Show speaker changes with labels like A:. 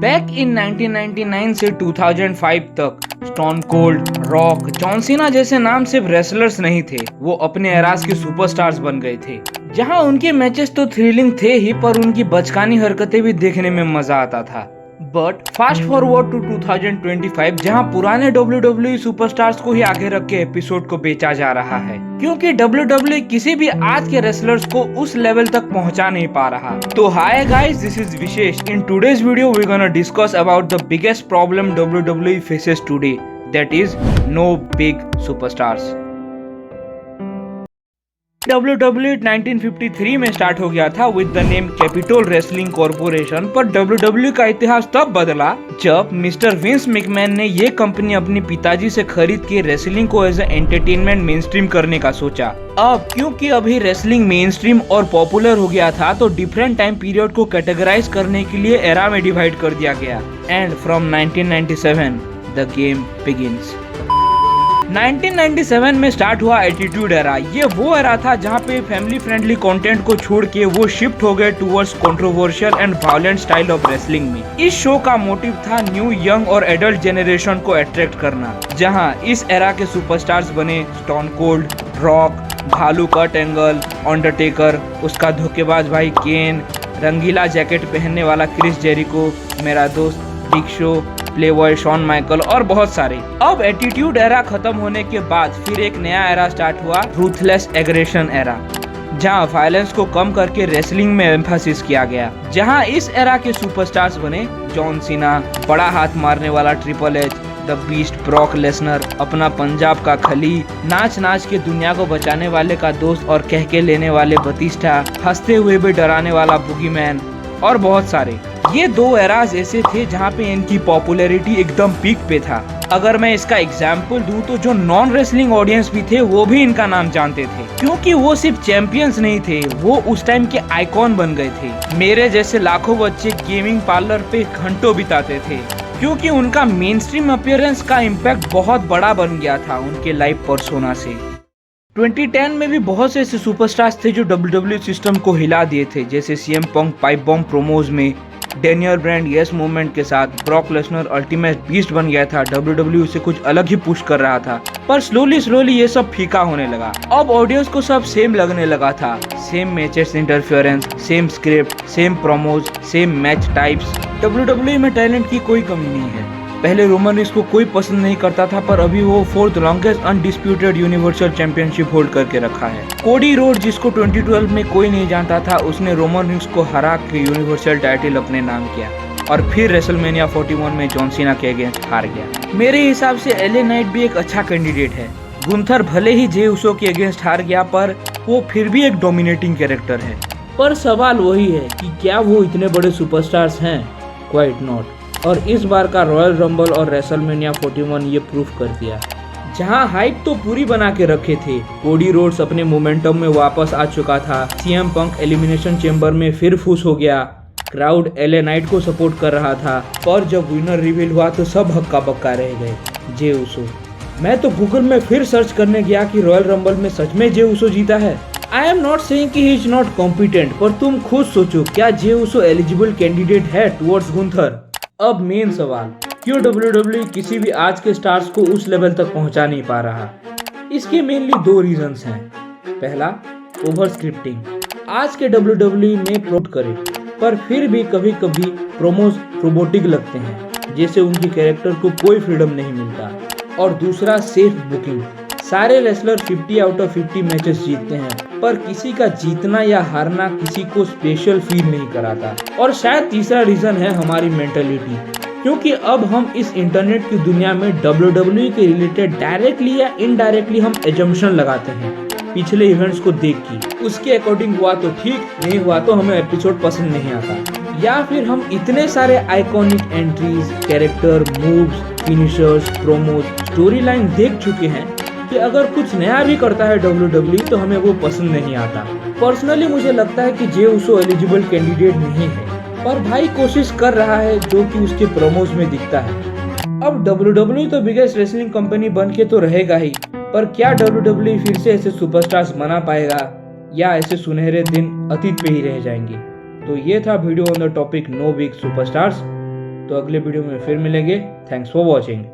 A: Back in 1999 से 2005 तक stone cold, rock, John Cena जैसे नाम सिर्फ रेसलर्स नहीं थे, वो अपने एरास के सुपरस्टार्स बन गए थे। जहां उनके मैचेस तो थ्रिलिंग थे ही, पर उनकी बचकानी हरकतें भी देखने में मजा आता था। बट फास्ट फॉरवर्ड टू 2025, जहां पुराने WWE सुपरस्टार्स को ही आगे रख के एपिसोड को बेचा जा रहा है, क्योंकि WWE किसी भी आज के रेसलर्स को उस लेवल तक पहुंचा नहीं पा रहा। तो hi guys, this is Vishesh. In today's video we gonna discuss about the biggest problem WWE faces today, that is no big superstars. WWE 1953 में स्टार्ट हो गया था with the name Capitol wrestling corporation, पर WWE का इतिहास तब बदला जब मिस्टर विंस मैकमैन ने ये कंपनी अपने पिताजी से खरीद के रेसलिंग को as a entertainment mainstream करने का सोचा। अब क्योंकि अभी रेसलिंग मेन स्ट्रीम और पॉपुलर हो गया था, तो डिफरेंट टाइम पीरियड को कैटेगराइज करने के लिए एरा में डिवाइड कर दिया गया। And from 1997 the game begins. 1997 में स्टार्ट हुआ एटीट्यूड एरा। ये वो एरा था जहाँ पे फैमिली फ्रेंडली कंटेंट को छोड़ के वो शिफ्ट हो गए towards controversial and violent style of wrestling में। इस शो का मोटिव था न्यू, यंग और एडल्ट जनरेशन को अट्रैक्ट करना, जहाँ इस एरा के सुपरस्टार्स बने स्टोन कोल्ड, रॉक, भालू कट एंगल, अंडरटेकर, उसका धोखेबाज भाई केन, रंगीला जैकेट पहनने वाला क्रिस जेरिको, मेरा दोस्त big show, playboy Shawn Michael और बहुत सारे। अब एटीट्यूड एरा खत्म होने के बाद फिर एक नया एरा स्टार्ट हुआ, रूथलेस एग्रेशन एरा, जहां वायलेंस को कम करके रेसलिंग में एम्फेसिस किया गया। जहां इस एरा के सुपरस्टार्स बने जॉन सीना, बड़ा हाथ मारने वाला triple H, the beast Brock Lesnar, अपना पंजाब का खली, नाच नाच के दुनिया को बचाने वाले का दोस्त और कह के लेने वाले बतिस्टा, हंसते हुए भी डराने वाला बुगीमैन और बहुत सारे। ये दो एराज ऐसे थे जहाँ पे इनकी पॉपुलैरिटी एकदम पीक पे था। अगर मैं इसका एग्जाम्पल दूं तो जो नॉन रेसलिंग ऑडियंस भी थे वो भी इनका नाम जानते थे, क्योंकि वो सिर्फ चैंपियंस नहीं थे, वो उस टाइम के आइकॉन बन गए थे। मेरे जैसे लाखों बच्चे गेमिंग पार्लर पे घंटों बिताते थे, क्योंकि उनका मेन स्ट्रीम अपीयरेंस का इम्पैक्ट बहुत बड़ा बन गया था उनके लाइव पर्सोना से। 2010 में भी बहुत से ऐसे सुपरस्टार्स थे जो WWE सिस्टम को हिला दिए थे, जैसे CM पंक पाइप बॉम्ब प्रोमोज में, डेनियल ब्रांड यस मूवमेंट के साथ, ब्रॉक लेसनर अल्टीमेट बीस्ट बन गया था, WWE से कुछ अलग ही पुश कर रहा था। पर स्लोली ये सब फीका होने लगा। अब ऑडियंस को सब सेम लगने लगा था, same matches interference, same script, same promos, same match types. WWE में टैलेंट की कोई कमी नहीं है। पहले रोमन रिक्स को कोई पसंद नहीं करता था, पर अभी वो 4th longest undisputed universal championship hold करके रखा है। कोडी रोड, जिसको 2012 में कोई नहीं जानता था, उसने रोमन रिक्स को हरा के यूनिवर्सल टाइटल अपने नाम किया और फिर रेसलमेनिया 41 में जॉन सीना के अगेंस्ट हार गया। मेरे हिसाब से एले नाइट भी एक अच्छा कैंडिडेट है। गुंथर भले ही जे उसो के अगेंस्ट हार गया, पर वो फिर भी एक डोमिनेटिंग कैरेक्टर है। पर सवाल वही है कि क्या वो इतने बड़े सुपरस्टार्स हैं? Quite not. और इस बार का रॉयल रंबल और रेसलमेनिया 41 ये प्रूफ कर दिया। जहां हाइप तो पूरी बना के रखे थे, कोडी रोड्स अपने मोमेंटम में वापस आ चुका था, CM पंक एलिमिनेशन चेंबर में फिर फुस हो गया, क्राउड एले नाइट को सपोर्ट कर रहा था, पर जब विनर रिवील हुआ तो सब हक्का बक्का रह गए, जे उसो। मैं तो गूगल में फिर सर्च करने गया कि रॉयल रंबल में सच में जे उसो जीता है। आई एम नॉट सेइंग कि ही इज नॉट कॉम्पिटेंट, पर तुम खुद सोचो, क्या जे उसो एलिजिबल कैंडिडेट है टुवर्ड्स गुंथर? अब मेन सवाल, क्यों WWE किसी भी आज के स्टार्स को उस लेवल तक पहुंचा नहीं पा रहा? इसके मेनली दो रीजंस हैं। पहला, ओवर स्क्रिप्टिंग। आज के WWE में प्रोट करे, पर फिर भी कभी कभी प्रोमोज रोबोटिक लगते हैं, जैसे उनकी कैरेक्टर को कोई फ्रीडम नहीं मिलता। और दूसरा, सेफ बुकिंग। सारे रेसलर 50 आउट ऑफ 50 मैचेस जीतते हैं, पर किसी का जीतना या हारना किसी को स्पेशल फील नहीं कराता। और शायद तीसरा रीजन है हमारी मेंटालिटी, क्योंकि अब हम इस इंटरनेट की दुनिया में WWE के रिलेटेड डायरेक्टली या इनडायरेक्टली हम एजम्पशन लगाते हैं पिछले इवेंट्स को देख के। उसके अकॉर्डिंग हुआ तो ठीक, नहीं हुआ तो हमें एपिसोड पसंद नहीं आता। या फिर हम इतने सारे iconic entries, character, moves, finishers, promos, story line देख चुके हैं कि अगर कुछ नया भी करता है WWE तो हमें वो पसंद नहीं आता। पर्सनली मुझे लगता है कि जे उसो एलिजिबल कैंडिडेट नहीं है, पर भाई कोशिश कर रहा है, जो कि उसके प्रोमोज में दिखता है। अब WWE तो बिगेस्ट रेसलिंग कंपनी बन के तो रहेगा ही, पर क्या WWE फिर से ऐसे सुपरस्टार्स बना पाएगा, या ऐसे सुनहरे दिन अतीत पे ही रह जाएंगे? तो ये था video on the topic no big superstars. तो अगले वीडियो में फिर मिलेंगे। Thanks for watching.